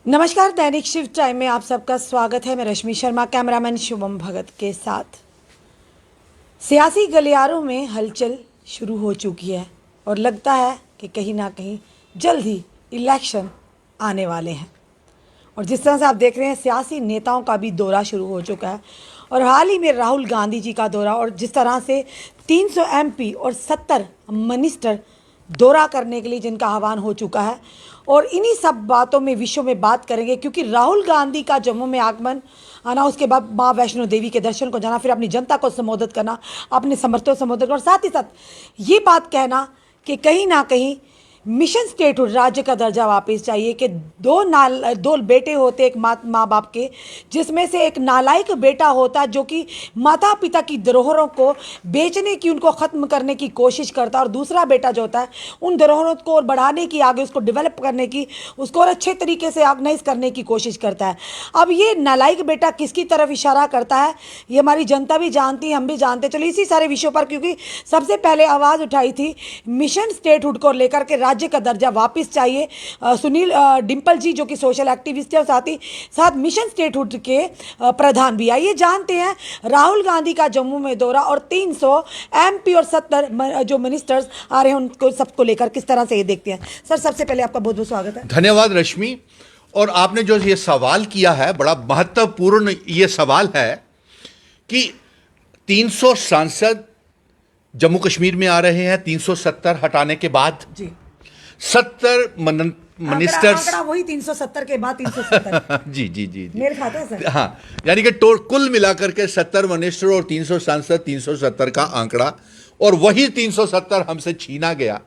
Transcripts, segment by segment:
नमस्कार, दैनिक शिव टाइम में आप सबका स्वागत है। मैं रश्मि शर्मा कैमरामैन शुभम भगत के साथ। सियासी गलियारों में हलचल शुरू हो चुकी है और लगता है कि कहीं ना कहीं जल्द ही इलेक्शन आने वाले हैं। और जिस तरह से आप देख रहे हैं, सियासी नेताओं का भी दौरा शुरू हो चुका है और हाल ही में राहुल गांधी जी का दौरा, और जिस तरह से 300 एमपी और 70 मिनिस्टर दौरा करने के लिए जिनका आह्वान हो चुका है, और इन्हीं सब बातों में विषयों में बात करेंगे। क्योंकि राहुल गांधी का जम्मू में आगमन आना, उसके बाद माँ वैष्णो देवी के दर्शन को जाना, फिर अपनी जनता को संबोधित करना, अपने समर्थकों को संबोधित करना, और साथ ही साथ ये बात कहना कि कहीं ना कहीं मिशन स्टेटहुड राज्य का दर्जा वापस चाहिए। कि दो बेटे होते एक माँ बाप के, जिसमें से एक नालायक बेटा होता जो कि माता पिता की धरोहरों को बेचने की, उनको ख़त्म करने की कोशिश करता, और दूसरा बेटा जो होता है उन धरोहरों को और बढ़ाने की, आगे उसको डेवलप करने की, उसको और अच्छे तरीके से ऑर्गेनाइज करने की कोशिश करता है। अब ये नालायक बेटा किसकी तरफ इशारा करता है, ये हमारी जनता भी जानती है, हम भी जानते। चलो इसी सारे विषयों पर, क्योंकि सबसे पहले आवाज़ उठाई थी मिशन स्टेटहुड को लेकर के, राज्य का दर्जा वापस चाहिए। सुनील डिम्पल जी जो कि सोशल एक्टिविस्ट है, और साथ ही साथ मिशन स्टेटहुड के प्रधान भी। आइए जानते हैं राहुल गांधी का जम्मू में दौरा और 300 एमपी और 70 जो मिनिस्टर्स आ रहे हैं उनको सबको लेकर किस तरह से ये देखते हैं। सर, सबसे पहले आपका बहुत बहुत स्वागत है। धन्यवाद रश्मि। और आपने जो ये सवाल किया है, बड़ा महत्वपूर्ण ये सवाल है कि 300 सांसद जम्मू कश्मीर में आ रहे हैं 370 हटाने के बाद जी। 70 मिनिस्टर्स, आंकड़ा वही 370 के बाद 370। जी जी जी जी, मेल खाता है सर। हाँ, यानी कि कुल मिलाकर के 70 मिनिस्टर और 300 सांसद, 370 का आंकड़ा, और वही 370 हमसे छीना गया।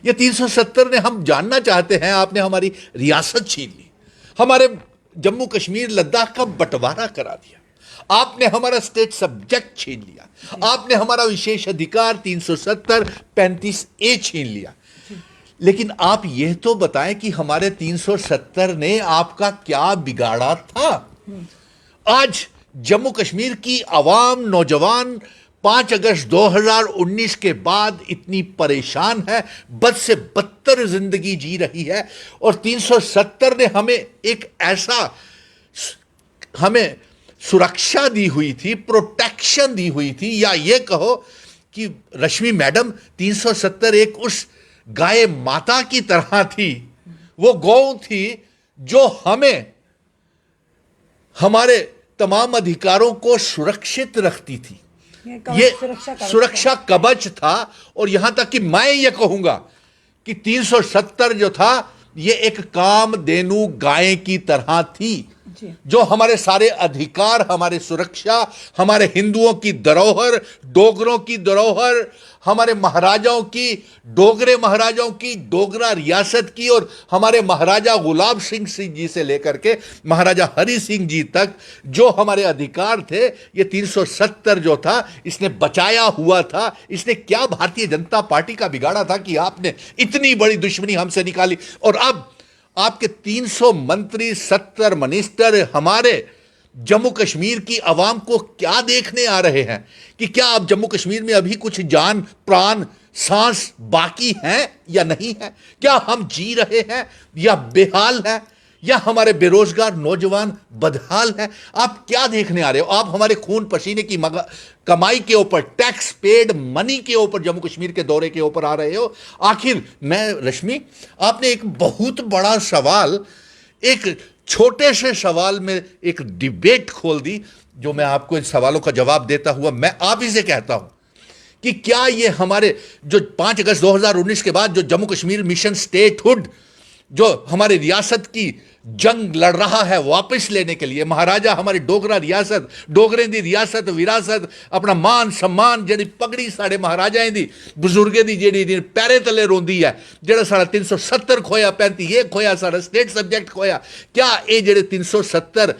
ये 370 ने, हम जानना चाहते हैं, आपने हमारी रियासत छीन ली, हमारे जम्मू कश्मीर लद्दाख का बंटवारा करा दिया, आपने हमारा स्टेट सब्जेक्ट छीन लिया, आपने हमारा विशेष अधिकार 370 35A छीन लिया। लेकिन आप यह तो बताएं कि हमारे 370 ने आपका क्या बिगाड़ा था। आज जम्मू कश्मीर की आवाम, नौजवान 5 अगस्त 2019 के बाद इतनी परेशान है, बद से बदतर जिंदगी जी रही है, और 370 ने हमें एक ऐसा, हमें सुरक्षा दी हुई थी, प्रोटेक्शन दी हुई थी, या ये कहो कि रश्मि मैडम 370 एक उस गाय माता की तरह थी, वो गौ थी जो हमें, हमारे तमाम अधिकारों को सुरक्षित रखती थी। ये सुरक्षा कवच था। और यहां तक कि मैं ये कहूंगा कि 370 जो था, ये एक कामधेनु गाय की तरह थी, जो हमारे सारे अधिकार, हमारे सुरक्षा, हमारे हिंदुओं की धरोहर, डोगरों की धरोहर, हमारे महाराजाओं की, डोगरे महाराजाओं की, डोगरा रियासत की, और हमारे महाराजा गुलाब सिंह जी से लेकर के महाराजा हरि सिंह जी तक जो हमारे अधिकार थे, ये 370 जो था, इसने बचाया हुआ था। इसने क्या भारतीय जनता पार्टी का बिगाड़ा था कि आपने इतनी बड़ी दुश्मनी हमसे निकाली। और अब आपके 300 मंत्री, 70 मिनिस्टर हमारे जम्मू कश्मीर की आवाम को क्या देखने आ रहे हैं कि क्या अब जम्मू कश्मीर में अभी कुछ जान, प्राण, सांस बाकी हैं या नहीं है? क्या हम जी रहे हैं या बेहाल हैं, या हमारे बेरोजगार नौजवान बदहाल हैं? आप क्या देखने आ रहे हो? आप हमारे खून पसीने की कमाई के ऊपर, टैक्स पेड मनी के ऊपर, जम्मू कश्मीर के दौरे के ऊपर आ रहे हो। आखिर मैं रश्मि, आपने एक बहुत बड़ा सवाल, एक छोटे से सवाल में एक डिबेट खोल दी, जो मैं आपको इन सवालों का जवाब देता हुआ मैं आप ही से कहता हूं कि क्या ये हमारे जो 5 अगस्त 2019 के बाद जो जम्मू कश्मीर मिशन स्टेटहुड, जो हमारे रियासत की जंग लड़ रहा है वापस लेने के लिए, महाराजा हमारी डोगरा रियासत, डोगरें दी रियासत विरासत, अपना मान सम्मान, जेडी पगड़ी साढ़े महाराजाएं दी, बुजुर्गे दी जेडी पैरे तले रोंदी है, जेड़ा साढ़ा 370 खोया, 35 खोया, साढ़ा स्टेट सब्जेक्ट खोया। क्या ये जेडे 370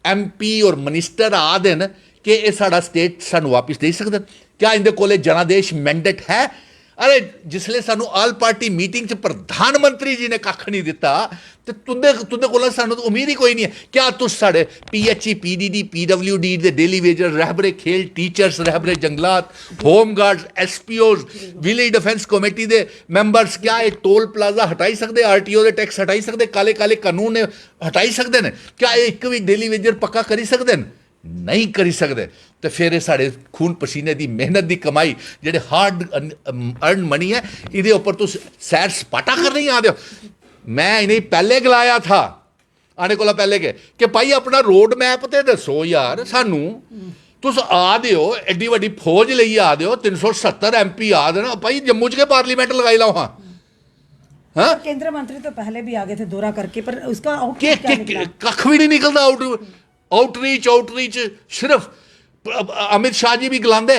MP और मिनिस्टर आ देन कि ये साढ़ा स्टेट सानू वापस दे सकते? क्या इंदे कोले जनादेश मैंडेट है? अरे जिसले सानू आल पार्टी मीटिंग च प्रधानमंत्री जी ने कख नहीं दिता ते तुंदे कोल सानू उम्मीद ही कोई नहीं है। क्या तुस साढ़े PHE PDD PWD the daily wager रहबरे खेल टीचर्स रहबरे जंगलात home guards SPOs village defence committee the members क्या ये टोल प्लाजा हटाई सकते RTO दे टैक्स हटाई सकते काले काले कानून ने हटाई सकते हैं? क्या एक भी डेली वेजर पक्का करी सकते हैं? नहीं करी सकते। तो फिर ये साढ़े खून पसीने की मेहनत की कमाई जेडे हार्ड अर्न मनी है ये उपर तुम सैर सपाटा कर नहीं आते हो। मैं इन्हें पहले गलाया था आने को पहले कि भाई अपना रोड मैप तो दसो यार सानू। तुस आ दो एड्डी वड्डी फौज लेइयै आ दो 370 MP आ देना भाई जम्मू च के पार्लीमेंट लगाई लाओ। हाँ हाँ केंद्रीय मंत्री तो पहले भी आगे थे दौरा करके पर उसका कख भी नहीं निकलता आउटरीच सिर्फ अमित शाह जी भी गलांदे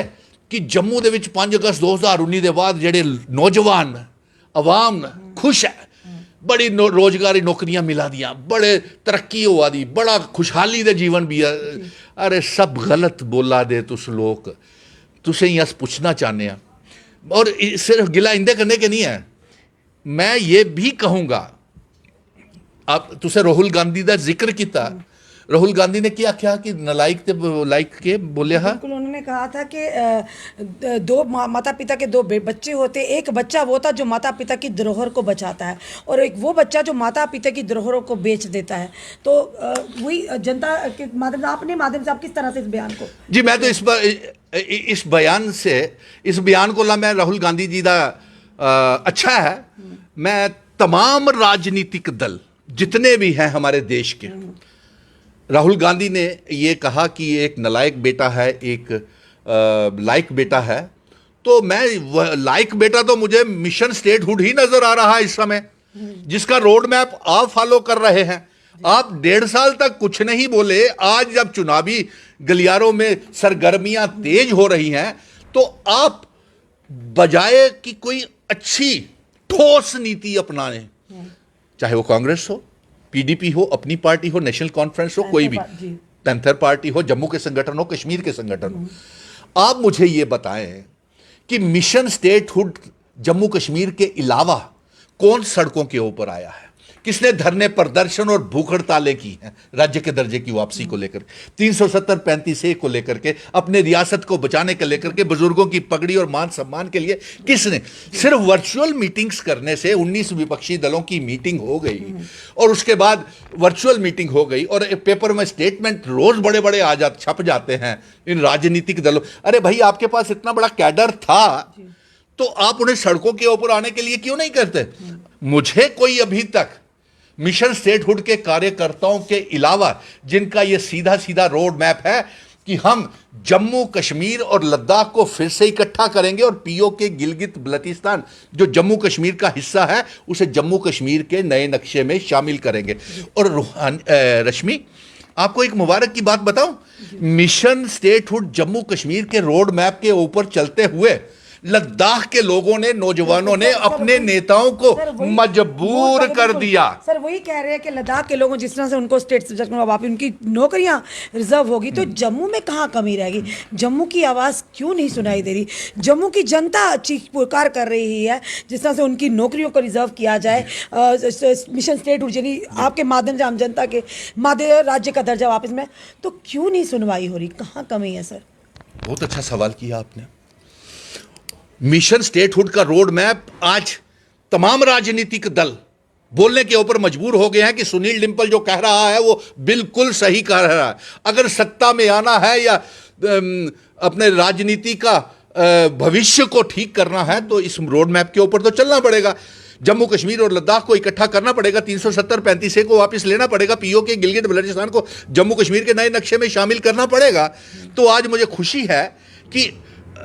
कि जम्मू दे विच 5 अगस्त 2019 के बाद जेडे नौजवान अवाम खुश है बड़ी रोजगारी नौकरियां मिला दियां बड़े तरक्की हुआ दी बड़ा खुशहाली दे जीवन भी है। अरे सब गलत बोला दे तुस लोग तुसें ही अस पूछना चाहते हैं और सिर्फ गिला इंदे करने के नहीं है। मैं ये भी कहूँगा आप तुसे राहुल गांधी का जिक्र किया राहुल गांधी ने क्या क्या कि नलायक ते लाइक के बोले। हाँ बिल्कुल उन्होंने कहा था कि दो माता पिता के दो बच्चे होते एक बच्चा वो था जो माता पिता की धरोहर को बचाता है और एक वो बच्चा जो माता पिता की धरोहरों को बेच देता है। तो वही जनता के माध्यम से अपने माध्यम से आप किस तरह से इस बयान को जी मैं तो इस बयान से इस बयान को ला मैं राहुल गांधी जी का अच्छा है। मैं तमाम राजनीतिक दल जितने भी हैं हमारे देश के राहुल गांधी ने ये कहा कि एक नलायक बेटा है एक लायक बेटा है। तो मैं लायक बेटा तो मुझे मिशन स्टेटहुड ही नजर आ रहा है इस समय जिसका रोड मैप आप फॉलो कर रहे हैं। आप 1.5 साल तक कुछ नहीं बोले। आज जब चुनावी गलियारों में सरगर्मियां तेज हो रही हैं तो आप बजाय कि कोई अच्छी ठोस नीति अपनाने चाहे वो कांग्रेस हो PDP हो अपनी पार्टी हो नेशनल कॉन्फ्रेंस हो कोई भी पैंथर पार्टी हो जम्मू के संगठन हो कश्मीर के संगठन हो आप मुझे ये बताएं कि मिशन स्टेटहुड जम्मू कश्मीर के अलावा कौन सड़कों के ऊपर आया है? किसने धरने प्रदर्शन और भूख हड़तालें की हैं राज्य के दर्जे की वापसी को लेकर 370-35A को लेकर के अपने रियासत को बचाने के लेकर के बुजुर्गों की पगड़ी और मान सम्मान के लिए किसने? सिर्फ वर्चुअल मीटिंग्स करने से 19 विपक्षी दलों की मीटिंग हो गई और उसके बाद वर्चुअल मीटिंग हो गई और पेपर में स्टेटमेंट रोज बड़े बड़े छप जाते हैं इन राजनीतिक दलों। अरे भाई आपके पास इतना बड़ा कैडर था तो आप उन्हें सड़कों के ऊपर आने के लिए क्यों नहीं करते? मुझे कोई अभी तक मिशन स्टेटहुड के कार्यकर्ताओं के अलावा जिनका यह सीधा सीधा रोड मैप है कि हम जम्मू कश्मीर और लद्दाख को फिर से इकट्ठा करेंगे और POK गिलगित बल्तिस्तान जो जम्मू कश्मीर का हिस्सा है उसे जम्मू कश्मीर के नए नक्शे में शामिल करेंगे। और रश्मि आपको एक मुबारक की बात बताऊं मिशन स्टेटहुड जम्मू कश्मीर के रोड मैप के ऊपर चलते हुए लद्दाख के लोगों ने नौजवानों ने अपने नेताओं को मजबूर कर दिया। सर वही कह रहे हैं कि लद्दाख के लोगों जिस तरह से उनको स्टेट सब्जेक्ट में वापस उनकी नौकरियां रिजर्व होगी तो जम्मू में कहाँ कमी रहेगी? जम्मू की आवाज़ क्यों नहीं सुनाई दे रही? जम्मू की जनता चीख पुकार कर रही है जिस तरह से उनकी नौकरियों को रिजर्व किया जाए मिशन स्टेटहुड यानी आपके माध्यम से आम जनता के माध्यम राज्य का दर्जा वापस में तो क्यों नहीं सुनवाई हो रही? कहाँ कमी है सर? बहुत अच्छा सवाल किया आपने। मिशन स्टेटहुड का रोड मैप आज तमाम राजनीतिक दल बोलने के ऊपर मजबूर हो गए हैं कि सुनील डिंपल जो कह रहा है वो बिल्कुल सही कह रहा है। अगर सत्ता में आना है या अपने राजनीति का भविष्य को ठीक करना है तो इस रोड मैप के ऊपर तो चलना पड़ेगा। जम्मू कश्मीर और लद्दाख को इकट्ठा करना पड़ेगा 370-35A को वापस लेना पड़ेगा POK गिलगित बल्तिस्तान को जम्मू कश्मीर के नए नक्शे में शामिल करना पड़ेगा। तो आज मुझे खुशी है कि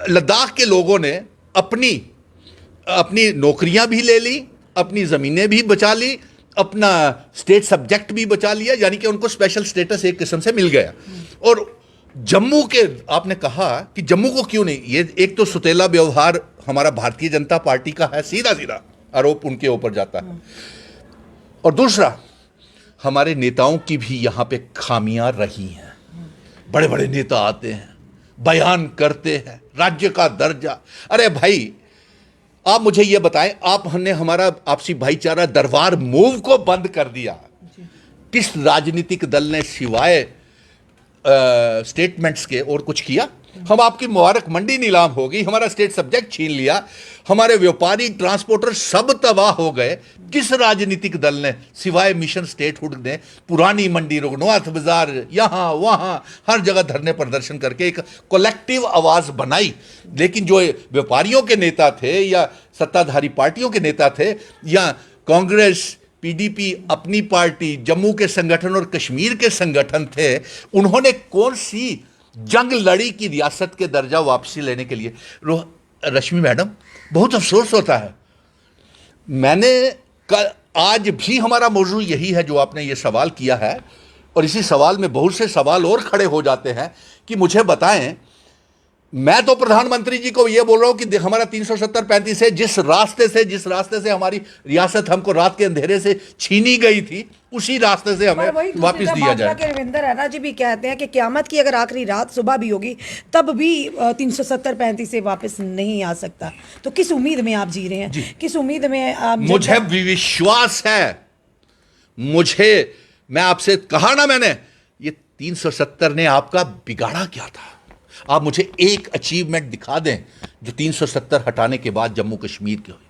लद्दाख के लोगों ने अपनी नौकरियां भी ले ली अपनी ज़मीनें भी बचा ली अपना स्टेट सब्जेक्ट भी बचा लिया यानी कि उनको स्पेशल स्टेटस एक किस्म से मिल गया। और जम्मू के आपने कहा कि जम्मू को क्यों नहीं, ये एक तो सुतेला व्यवहार हमारा भारतीय जनता पार्टी का है सीधा सीधा आरोप उनके ऊपर जाता है और दूसरा हमारे नेताओं की भी यहाँ पे खामियां रही हैं। बड़े बड़े नेता आते हैं बयान करते हैं राज्य का दर्जा। अरे भाई आप मुझे यह बताएं, आपने हमारा आपसी भाईचारा दरबार मूव को बंद कर दिया, किस राजनीतिक दल ने सिवाय स्टेटमेंट्स के और कुछ किया? हम आपकी मुबारक मंडी नीलाम हो गई, हमारा स्टेट सब्जेक्ट छीन लिया, हमारे व्यापारी ट्रांसपोर्टर सब तबाह हो गए। किस राजनीतिक दल ने सिवाय मिशन स्टेटहुड ने पुरानी मंडी, रघुनाथ बाजार, यहां वहां हर जगह धरने प्रदर्शन करके एक कलेक्टिव आवाज बनाई? लेकिन जो व्यापारियों के नेता थे या सत्ताधारी पार्टियों के नेता थे या कांग्रेस, पीडीपी, अपनी पार्टी, जम्मू के संगठन और कश्मीर के संगठन थे, उन्होंने कौन सी जंग लड़ी की रियासत के दर्जा वापसी लेने के लिए? रश्मि मैडम, बहुत अफसोस होता है। आज भी हमारा मौजू यही है जो आपने ये सवाल किया है, और इसी सवाल में बहुत से सवाल और खड़े हो जाते हैं कि मुझे बताएं, मैं तो प्रधानमंत्री जी को यह बोल रहा हूं कि हमारा 370-35 है, जिस रास्ते से हमारी रियासत हमको रात के अंधेरे से छीनी गई थी, उसी रास्ते से हमें वापस दिया जाए। रविंद्र रैना जी भी कहते हैं कि क़यामत की अगर आखिरी रात सुबह भी होगी तब भी 370-35 से वापस नहीं आ सकता। तो किस उम्मीद में आप जी रहे हैं? किस उम्मीद में आप? मुझे विश्वास है, मैं आपसे कहा ना, मैंने ये 370 ने आपका बिगाड़ा क्या था? आप मुझे एक अचीवमेंट दिखा दें जो 370 हटाने के बाद जम्मू कश्मीर की हुई।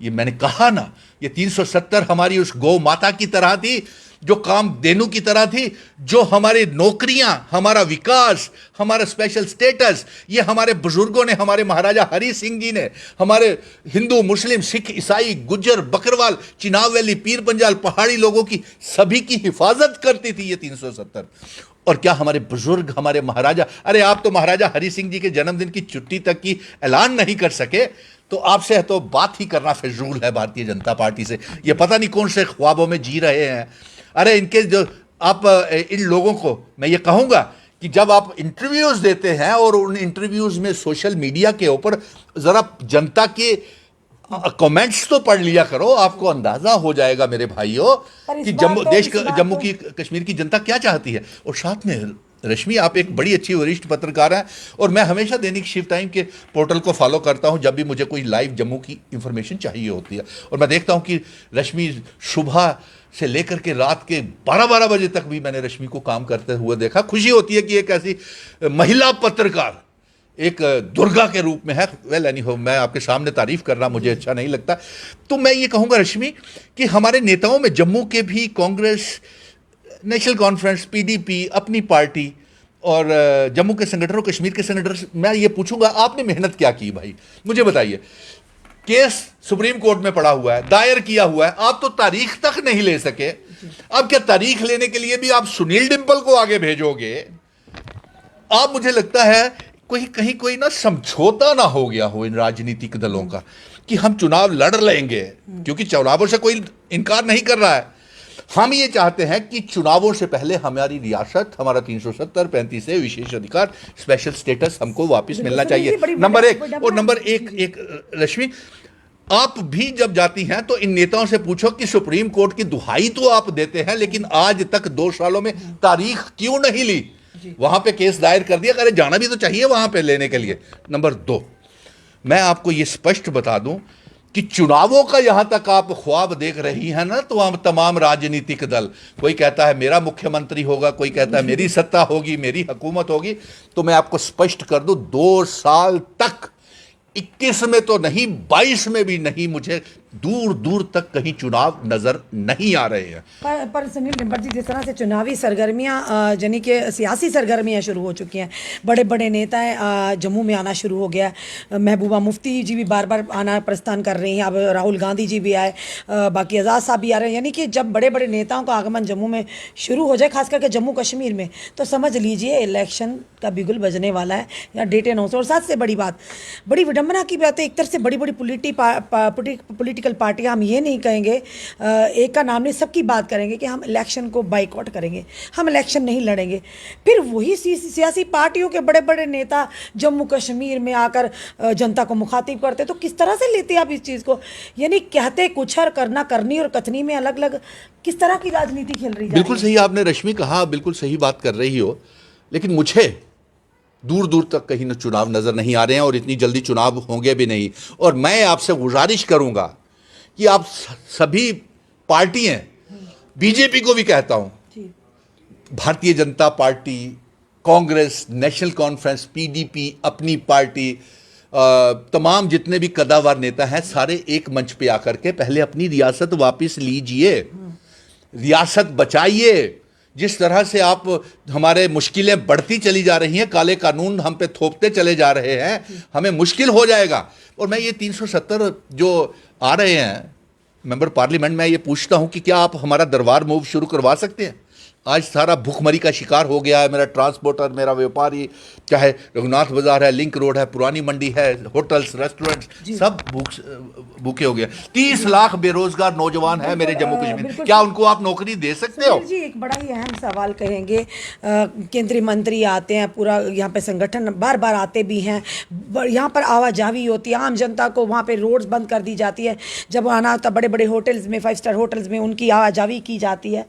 ये मैंने कहा ना, ये 370 हमारी उस गौ माता की तरह थी, जो कामधेनु की तरह थी, जो हमारी नौकरियां, हमारा विकास, हमारा स्पेशल स्टेटस, ये हमारे बुजुर्गों ने, हमारे महाराजा हरि सिंह जी ने, हमारे हिंदू, मुस्लिम, सिख, ईसाई, गुज्जर, बकरवाल, चिनाब वैली, पीर पंजाल, पहाड़ी लोगों की सभी की हिफाजत करती थी ये 370। और क्या हमारे बुजुर्ग, हमारे महाराजा, अरे आप तो महाराजा हरि सिंह जी के जन्मदिन की छुट्टी तक की ऐलान नहीं कर सके, तो आपसे तो बात ही करना फिजूल है भारतीय जनता पार्टी से। ये पता नहीं कौन से ख्वाबों में जी रहे हैं। अरे इनके जो आप इन लोगों को मैं ये कहूंगा कि जब आप इंटरव्यूज देते हैं और उन इंटरव्यूज में सोशल मीडिया के ऊपर जरा जनता के कमेंट्स तो पढ़ लिया करो, आपको अंदाजा हो जाएगा मेरे भाइयों कि जम्मू की कश्मीर की जनता क्या चाहती है। और साथ में रश्मि, आप एक बड़ी अच्छी वरिष्ठ पत्रकार हैं, और मैं हमेशा दैनिक शिव टाइम के पोर्टल को फॉलो करता हूं जब भी मुझे कोई लाइव जम्मू की इंफॉर्मेशन चाहिए होती है। और मैं देखता हूं कि रश्मि सुबह से लेकर के रात के 12-12 बजे तक भी मैंने रश्मि को काम करते हुए देखा। खुशी होती है कि एक ऐसी महिला पत्रकार एक दुर्गा के रूप में है। वेल एनीहो, मैं आपके सामने तारीफ करना मुझे अच्छा नहीं लगता। तो मैं ये कहूँगा रश्मि कि हमारे नेताओं में जम्मू के भी, कांग्रेस, नेशनल कॉन्फ्रेंस, पीडीपी, अपनी पार्टी और जम्मू के संगठनों, कश्मीर के संगठन, मैं ये पूछूंगा आपने मेहनत क्या की भाई? मुझे बताइए। केस सुप्रीम कोर्ट में पड़ा हुआ है, दायर किया हुआ है, आप तो तारीख तक नहीं ले सके। अब क्या तारीख लेने के लिए भी आप सुनील डिंपल को आगे भेजोगे? आप, मुझे लगता है कहीं कोई ना समझौता ना हो गया हो इन राजनीतिक दलों का कि हम चुनाव लड़ लेंगे, क्योंकि चुनावों से कोई इनकार नहीं कर रहा है। हम ये चाहते हैं कि चुनावों से पहले हमारी रियासत, हमारा 370-35 से विशेष अधिकार, स्पेशल स्टेटस हमको वापस मिलना चाहिए, नंबर एक। और नंबर एक रश्मि, आप भी जब जाती हैं तो इन नेताओं से पूछो कि सुप्रीम कोर्ट की दुहाई तो आप देते हैं, लेकिन आज तक 2 सालों में तारीख क्यों नहीं ली? वहां पे केस दायर कर दिया, अरे जाना भी तो चाहिए वहां पे लेने के लिए। नंबर 2, मैं आपको यह स्पष्ट बता दूं कि चुनावों का यहां तक आप ख्वाब देख रही हैं ना, तो हम तमाम राजनीतिक दल, कोई कहता है मेरा मुख्यमंत्री होगा, कोई कहता है मेरी सत्ता होगी, मेरी हुकूमत होगी, तो मैं आपको स्पष्ट कर दूं 2 साल तक, 21 में तो नहीं, 22 में भी नहीं, मुझे दूर दूर तक कहीं चुनाव नजर नहीं आ रहे हैं। पर सुनील डिंपल जी, जिस तरह से चुनावी सरगर्मियां यानी कि सियासी सरगर्मियां शुरू हो चुकी हैं, बड़े बड़े नेता जम्मू में आना शुरू हो गया है। महबूबा मुफ्ती जी भी बार बार आना प्रस्थान कर रही हैं, अब राहुल गांधी जी भी आए, बाकी आज़ाद साहब भी आ रहे हैं। यानी कि जब बड़े बड़े नेताओं का आगमन जम्मू में शुरू हो जाए, खास करके जम्मू कश्मीर में, तो समझ लीजिए इलेक्शन का बिगुल बजने वाला है या डेट अनाउंस। और साथ से बड़ी बात, बड़ी विडम्बना की बात है, एक तरफ से बड़ी बड़ी पॉलिटिकल पार्टियां, हम ये नहीं कहेंगे, एक का नाम नहीं, सबकी बात करेंगे कि हम इलेक्शन को बाइकआउट करेंगे, हम इलेक्शन नहीं लड़ेंगे। फिर वही सियासी पार्टियों के बड़े बड़े नेता जम्मू कश्मीर में आकर जनता को मुखातिब करते, तो किस तरह से लेते आप इस चीज़ को? यानी कहते कुछ और करना करनी और कथनी में अलग अलग, किस तरह की राजनीति खेल रही है? बिल्कुल सही आपने रश्मि कहा, बिल्कुल सही बात कर रही हो, लेकिन मुझे दूर दूर तक कहीं न चुनाव नज़र नहीं आ रहे हैं और इतनी जल्दी चुनाव होंगे भी नहीं। और मैं आपसे गुजारिश करूंगा कि आप सभी पार्टियां, बीजेपी को भी कहता हूं, Bharatiya Janata party, Congress, national conference, PDP, अपनी पार्टी, तमाम जितने भी कद्दावर नेता हैं, सारे एक मंच पे आकर के पहले अपनी रियासत वापस लीजिए, रियासत बचाइए। जिस तरह से आप हमारे मुश्किलें बढ़ती चली जा रही हैं, काले कानून हम पे थोपते चले जा रहे हैं, हमें मुश्किल हो जाएगा। और मैं ये 370 जो आ रहे हैं मेंबर पार्लियामेंट, मैं ये पूछता हूं कि क्या आप हमारा दरबार मूव शुरू करवा सकते हैं? आज सारा भूखमरी का शिकार हो गया है मेरा ट्रांसपोर्टर, मेरा व्यापारी, चाहे रघुनाथ बाजार है, लिंक रोड है, पुरानी मंडी है, होटल्स, रेस्टोरेंट्स, सब भूखे हो गए। 30 लाख बेरोजगार नौजवान हैं मेरे जम्मू कश्मीर, क्या उनको आप नौकरी दे सकते हो? जी, एक बड़ा ही अहम सवाल कहेंगे। केंद्रीय मंत्री आते हैं, पूरा यहाँ पे संगठन बार बार आते भी हैं, यहाँ पर आवाजाही होती है, आम जनता को वहाँ पे रोड्स बंद कर दी जाती है, जब आना होता बड़े बड़े होटल्स में, 5 स्टार होटल्स में उनकी आवाजाही की जाती है।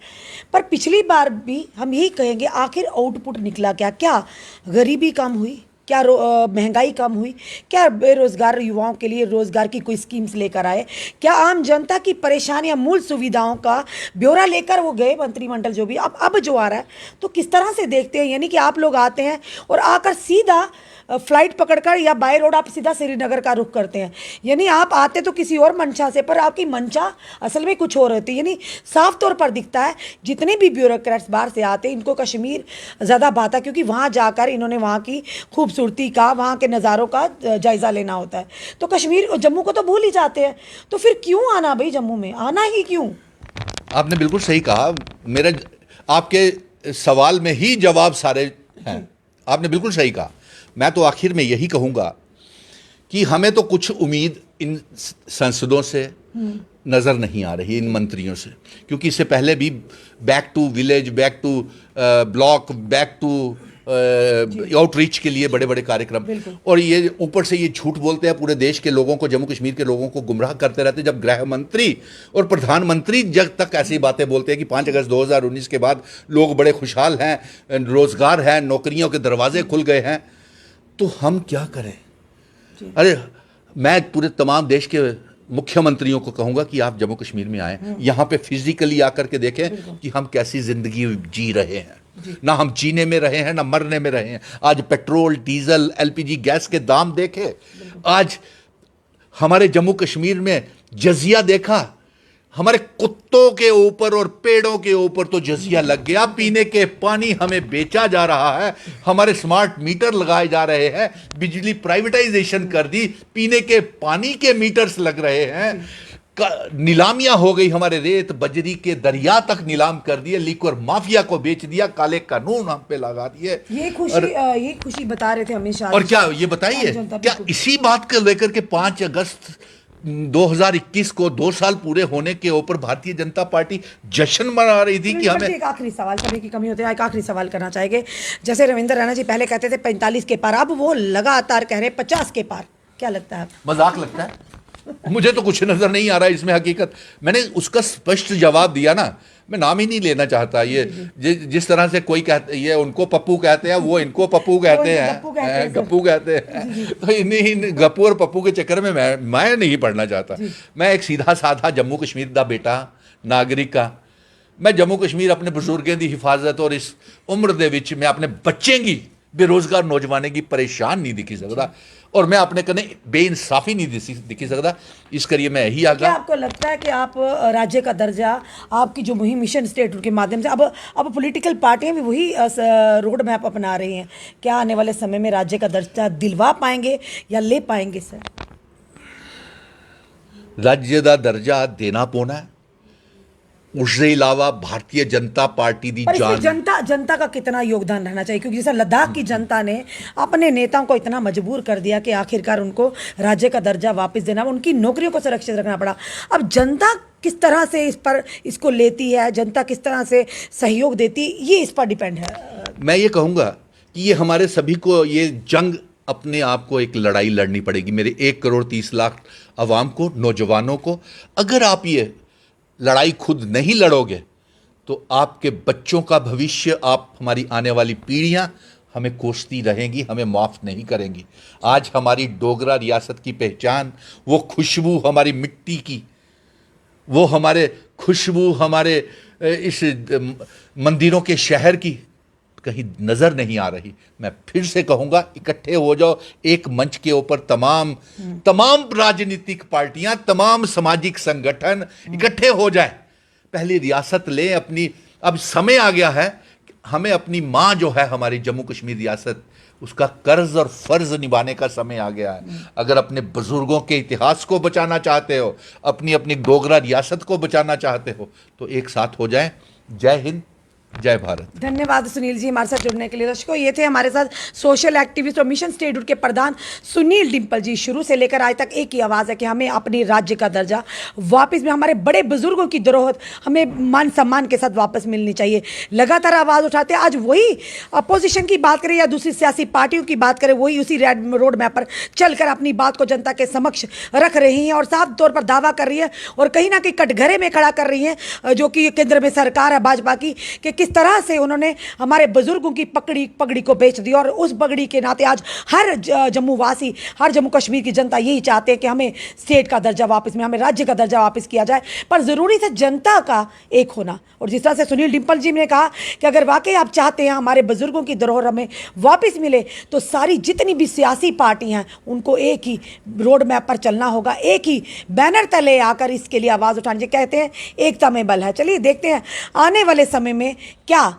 पर पिछली बार भी हम यही कहेंगे, आखिर आउटपुट निकला क्या? क्या गरीबी कम हुई? क्या महंगाई कम हुई? क्या बेरोजगार युवाओं के लिए रोजगार की कोई स्कीम्स लेकर आए? क्या आम जनता की परेशानियां, मूल सुविधाओं का ब्यौरा लेकर वो गए मंत्रिमंडल जो भी अब जो आ रहा है? तो किस तरह से देखते हैं? यानी कि आप लोग आते हैं और आकर सीधा फ्लाइट पकड़कर या बाय रोड आप सीधा श्रीनगर का रुख करते हैं। यानी आप आते तो किसी और मंशा से, पर आपकी मंशा असल में कुछ और रहती है। यानी साफ तौर पर दिखता है जितने भी ब्यूरोक्रेट्स बाहर से आते हैं, इनको कश्मीर ज़्यादा भाता, क्योंकि वहाँ जाकर इन्होंने वहाँ की खूबसूरती का, वहाँ के नज़ारों का जायज़ा लेना होता है। तो कश्मीर, जम्मू को तो भूल ही जाते हैं। तो फिर क्यों आना भाई? जम्मू में आना ही क्यों? आपने बिल्कुल सही कहा। मेरा आपके सवाल में ही जवाब सारे हैं। आपने बिल्कुल सही कहा। मैं तो आखिर में यही कहूंगा कि हमें तो कुछ उम्मीद इन सांसदों से नज़र नहीं आ रही, इन मंत्रियों से, क्योंकि इससे पहले भी back to village, back to block, back to outreach के लिए बड़े बड़े कार्यक्रम, और ये ऊपर से ये झूठ बोलते हैं पूरे देश के लोगों को, जम्मू कश्मीर के लोगों को गुमराह करते रहते हैं। जब गृह मंत्री और प्रधानमंत्री जब तक ऐसी बातें बोलते हैं कि 5 अगस्त 2019 के बाद लोग बड़े खुशहाल हैं, रोजगार है, नौकरियों के दरवाजे खुल गए हैं, तो हम क्या करें? अरे मैं पूरे तमाम देश के मुख्यमंत्रियों को कहूंगा कि आप जम्मू कश्मीर में आए, यहाँ पे फिजिकली आकर के देखें कि हम कैसी जिंदगी जी रहे हैं। ना हम जीने में रहे हैं, ना मरने में रहे हैं। आज पेट्रोल, डीजल, एलपीजी गैस के दाम देखे, आज हमारे जम्मू कश्मीर में जजिया देखा, हमारे कुत्तों के ऊपर और पेड़ों के ऊपर तो जजिया लग गया। पीने के पानी हमें बेचा जा रहा है, हमारे स्मार्ट मीटर लगाए जा रहे हैं, बिजली प्राइवेटाइजेशन कर दी, पीने के पानी के मीटर्स लग रहे हैं, नीलामियां हो गई, हमारे रेत बजरी के दरिया तक नीलाम कर दिए, लिक्वर माफिया को बेच दिया, काले कानून हम पे लगा दिए। ये खुशी बता रहे थे हमेशा। और क्या ये बताइए, क्या इसी बात को लेकर के 5 अगस्त 2021 को 2 साल पूरे होने के ऊपर भारतीय जनता पार्टी जश्न मना रही थी कि हमें? एक आखिरी सवाल, समय की कमी होती है, एक आखिरी सवाल करना चाहेंगे। जैसे रविंद्र रैना जी पहले कहते थे 45 के पार, अब वो लगातार कह रहे 50 के पार, क्या लगता है? मजाक लगता है? मुझे तो कुछ नजर नहीं आ रहा है इसमें हकीकत। मैंने उसका स्पष्ट जवाब दिया ना, मैं नाम ही नहीं लेना चाहता। ये जिस तरह से कोई कहते, ये उनको पप्पू कहते हैं, वो इनको पप्पू कहते हैं, गप्पू कहते हैं, तो इन्हीं गप्पू और पप्पू के चक्कर में मैं नहीं पढ़ना चाहता। मैं एक सीधा साधा जम्मू कश्मीर का बेटा, नागरिक का, मैं जम्मू कश्मीर अपने बुजुर्गों की हिफाजत और इस उम्र दे विच मैं अपने बच्चे की, बेरोजगार नौजवानों की परेशान नहीं दिखी सकता, और मैं अपने कने बेइंसाफी नहीं दिखी सकता। इस करिए मैं यही आगा। क्या आपको लगता है कि आप राज्य का दर्जा, आपकी जो मुहिम मिशन स्टेट के माध्यम से, अब पॉलिटिकल पार्टियां भी वही रोड मैप अपना रही हैं, क्या आने वाले समय में राज्य का दर्जा दिलवा पाएंगे या ले पाएंगे? सर, राज्य का दर्जा देना पौना है, उसके अलावा भारतीय जनता पार्टी दी जान, जनता का कितना योगदान रहना चाहिए? क्योंकि जैसा लद्दाख की जनता ने अपने नेताओं को इतना मजबूर कर दिया कि आखिरकार उनको राज्य का दर्जा वापस देना, उनकी नौकरियों को सुरक्षित रखना पड़ा। अब जनता किस तरह से इसको लेती है, जनता किस तरह से सहयोग देती, ये इस पर डिपेंड है। मैं ये कहूँगा कि ये हमारे सभी को ये जंग अपने आप को एक लड़ाई लड़नी पड़ेगी, मेरे 1 करोड़ 30 लाख अवाम को, नौजवानों को। अगर आप ये लड़ाई खुद नहीं लड़ोगे तो आपके बच्चों का भविष्य, आप, हमारी आने वाली पीढ़ियां, हमें कोसती रहेंगी, हमें माफ़ नहीं करेंगी। आज हमारी डोगरा रियासत की पहचान, वो खुशबू हमारी मिट्टी की, वो हमारे खुशबू हमारे इस मंदिरों के शहर की कहीं नज़र नहीं आ रही। मैं फिर से कहूँगा, इकट्ठे हो जाओ एक मंच के ऊपर, तमाम राजनीतिक पार्टियां, तमाम सामाजिक संगठन इकट्ठे हो जाएं, पहली रियासत लें अपनी। अब समय आ गया है, हमें अपनी माँ जो है हमारी जम्मू कश्मीर रियासत, उसका कर्ज और फर्ज निभाने का समय आ गया है। अगर अपने बुजुर्गों के इतिहास को बचाना चाहते हो, अपनी अपनी डोगरा रियासत को बचाना चाहते हो, तो एक साथ हो जाएं। जय हिंद, जय भारत। धन्यवाद सुनील जी हमारे साथ जुड़ने के लिए। दर्शकों, ये थे हमारे साथ सोशल एक्टिविस्ट और मिशन स्टेटहुड के प्रधान सुनील डिम्पल जी। शुरू से लेकर आज तक एक ही आवाज़ है कि हमें अपने राज्य का दर्जा वापस में, हमारे बड़े बुजुर्गों की धरोहर हमें मान सम्मान के साथ वापस मिलनी चाहिए। लगातार आवाज़ उठाते हैं। आज वही अपोजिशन की बात करें या दूसरी सियासी पार्टियों की बात करें, वही उसी रोड मैप पर चलकर अपनी बात को जनता के समक्ष रख रही हैं और साफ तौर पर दावा कर रही है और कहीं ना कहीं कटघरे में खड़ा कर रही हैं, जो कि केंद्र में सरकार है भाजपा की, कि किस तरह से उन्होंने हमारे बुजुर्गों की पगड़ी को बेच दिया। और उस पगड़ी के नाते आज हर जम्मू वासी, हर जम्मू कश्मीर की जनता यही चाहते हैं कि हमें स्टेट का दर्जा वापस में, हमें राज्य का दर्जा वापस किया जाए। पर ज़रूरी है जनता का एक होना। और जिस तरह से सुनील डिम्पल जी ने कहा कि अगर वाकई आप चाहते हैं हमारे बुजुर्गों की धरोहर हमें वापस मिले, तो सारी जितनी भी सियासी पार्टियां हैं उनको एक ही रोड मैप पर चलना होगा, एक ही बैनर तले आकर इसके लिए आवाज़ उठाने। कहते हैं एकता में बल है। चलिए देखते हैं आने वाले समय में क्या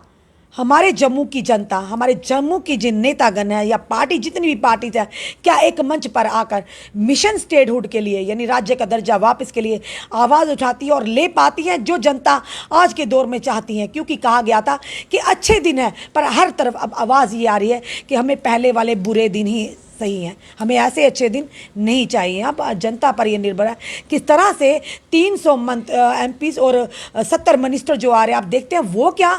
हमारे जम्मू की जनता, हमारे जम्मू की जिन नेतागण है या पार्टी, जितनी भी पार्टी है, क्या एक मंच पर आकर मिशन स्टेटहुड के लिए, यानी राज्य का दर्जा वापस के लिए आवाज़ उठाती है और ले पाती है जो जनता आज के दौर में चाहती है। क्योंकि कहा गया था कि अच्छे दिन है, पर हर तरफ अब आवाज़ ये आ रही है कि हमें पहले वाले बुरे दिन ही सही है, हमें ऐसे अच्छे दिन नहीं चाहिए। अब जनता पर यह निर्भर है किस तरह से 300 MPs और 70 मिनिस्टर जो आ रहे हैं, आप देखते हैं वो क्या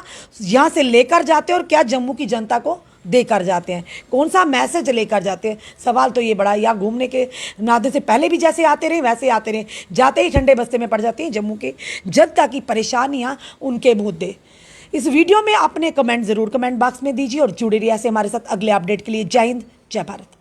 यहाँ से लेकर जाते हैं और क्या जम्मू की जनता को देकर जाते हैं, कौन सा मैसेज लेकर जाते हैं। सवाल तो ये बड़ा है। यहाँ घूमने के नाते से पहले भी जैसे आते रहे वैसे आते रहे, जाते ही ठंडे बस्ते में पड़ जाती हैं जम्मू के जनता की परेशानियाँ, उनके मुद्दे। इस वीडियो में अपने कमेंट ज़रूर कमेंट बॉक्स में दीजिए और जुड़े रहिए ऐसे हमारे साथ अगले अपडेट के लिए। जय हिंद, जय भारत।